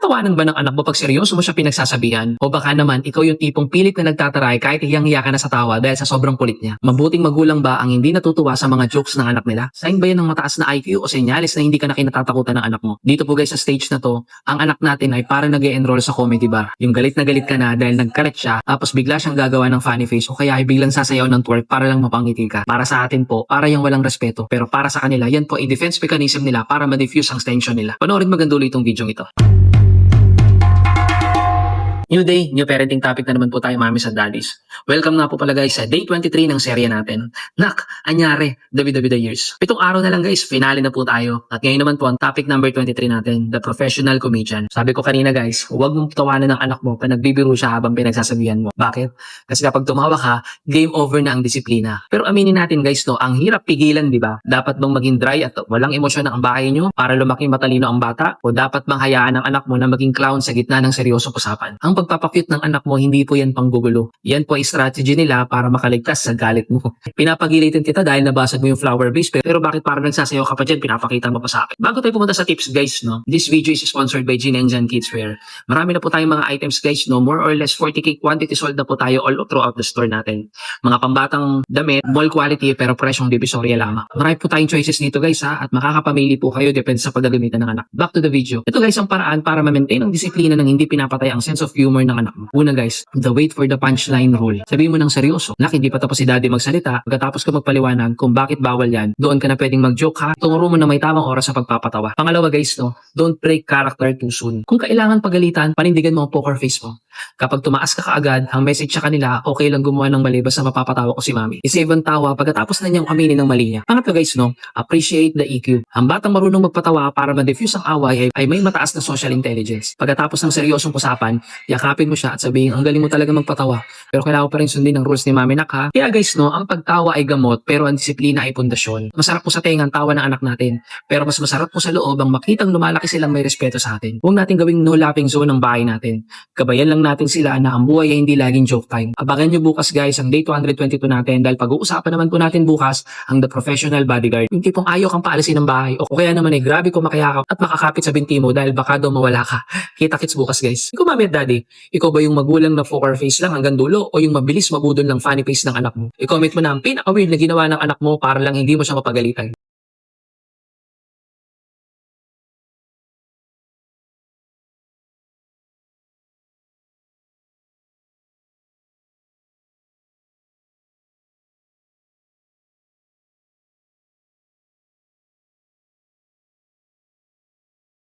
Tinatawanan ba ng anak mo pag seryoso mo siya pinagsasabihan? O baka naman, ikaw yung tipong pilit na nagtataray kahit hiyang-hiya ka na sa tawa dahil sa sobrang kulit niya? Mabuting magulang ba ang hindi natutuwa sa mga jokes ng anak nila? Sign ba yan ng mataas na IQ o senyales na hindi ka na kinatatakutan ng anak mo? Dito po guys sa stage na to, ang anak natin ay parang nag-e-enroll sa comedy bar. Yung galit na galit ka na dahil nagkaret siya, tapos bigla siyang gagawa ng funny face o kaya ay biglang sasayaw ng twerk para lang mapangiti ka. Para sa atin po, para yung walang respeto. Pero para sa kanila, yan po ay defense mechanism nila para ma-diffuse ang tension nila. Panoorin magandang itong video ito. New day, new parenting topic na naman po tayo, mommies at daddies. Welcome nga po pala guys sa day 23 ng serye natin. Nak, anyari, Dabi-Dabi the years. 7 araw na lang guys, finale na po tayo. At ngayon naman po ang topic number 23 natin, the professional comedian. Sabi ko kanina guys, huwag mong tawanan ng anak mo pag nagbibiro siya habang pinagsasabihan mo. Bakit? Kasi kapag tumawa ka, game over na ang disiplina. Pero aminin natin guys, no, ang hirap pigilan, di ba? Dapat bang maging dry at walang emosyon ang bahay nyo para lumaki matalino ang bata? O dapat bang hayaan ang anak mo na maging clown sa gitna ng seryosong usapan? Ang pagpapakyut ng anak mo, hindi po yan panggugulo. Yan po ay strategy nila para makaligtas sa galit mo. Pinapagilitin kita dahil nabasag mo yung flower vase, pero bakit parang nagsasayaw ka pa dyan, pinapakita mo pa sa akin. Bago tayo pumunta sa tips guys, no, this video is sponsored by Gin and Jan Kidswear. Marami na po tayong mga items guys, no, more or less 40k quantity sold na po tayo all throughout the store natin. Mga pambatang damit, mall quality, pero presyong divisorya lamang. Marami po tayong choices dito guys ha, at makakapamili po kayo depende sa paggagamitan ng anak. Back to the video. Ito guys ang paraan para ma-maintain ang disiplina ng hindi pinapatay ang sense of humor ng anak mo. Una guys, the wait for the punchline rule. Sabihin mo ng seryoso, nak, hindi pa tapos si daddy magsalita, pagkatapos ka magpaliwanag kung bakit bawal yan, doon ka na pwedeng mag-joke ha, tunguro mo na may tamang oras sa pagpapatawa. Pangalawa guys, no, don't break character too soon. Kung kailangan pagalitan, panindigan mo ang poker face mo. Kapag tumaas ka kaagad, ang message sa kanila, okay lang gumawa ng mali basta mapapatawa ko si mami. I-save ang tawa pagkatapos na niyang aminin ng mali niya. Pangatlo guys, no, appreciate the EQ. Ang batang marunong magpatawa para ma-diffuse ang away ay may mataas na social intelligence. Pagkatapos ng seryosong usapan, yakapin mo siya at sabihin, ang galing mo talaga magpatawa. Pero kailangan pa rin sundin ang rules ni mami nak ha. Kaya guys, no, ang pagtawa ay gamot pero ang disiplina ay pundasyon. Masarap po sa tenga ang tawa ng anak natin. Pero mas masarap po sa loob ang makitang lumalaki silang may respeto sa atin. Huwag natin gawing no laughing zone ang bahay natin. Gabayan lang natin sila na ang buhay ay hindi laging joke time. Abangan nyo bukas guys ang day 222 natin dahil pag-uusapan naman po natin bukas ang the professional bodyguard. Yung tipong ayaw kang paalisin ng bahay o kaya naman ay grabe kung makayakap at makakapit sa binti mo dahil baka daw mawala ka. Kita-kits bukas guys. Ikaw mami at daddy, ikaw ba yung magulang na poker face lang hanggang dulo o yung mabilis mabudol ng funny face ng anak mo? I-comment mo na ang pinaka-weird na ginawa ng anak mo para lang hindi mo siya mapagalitan.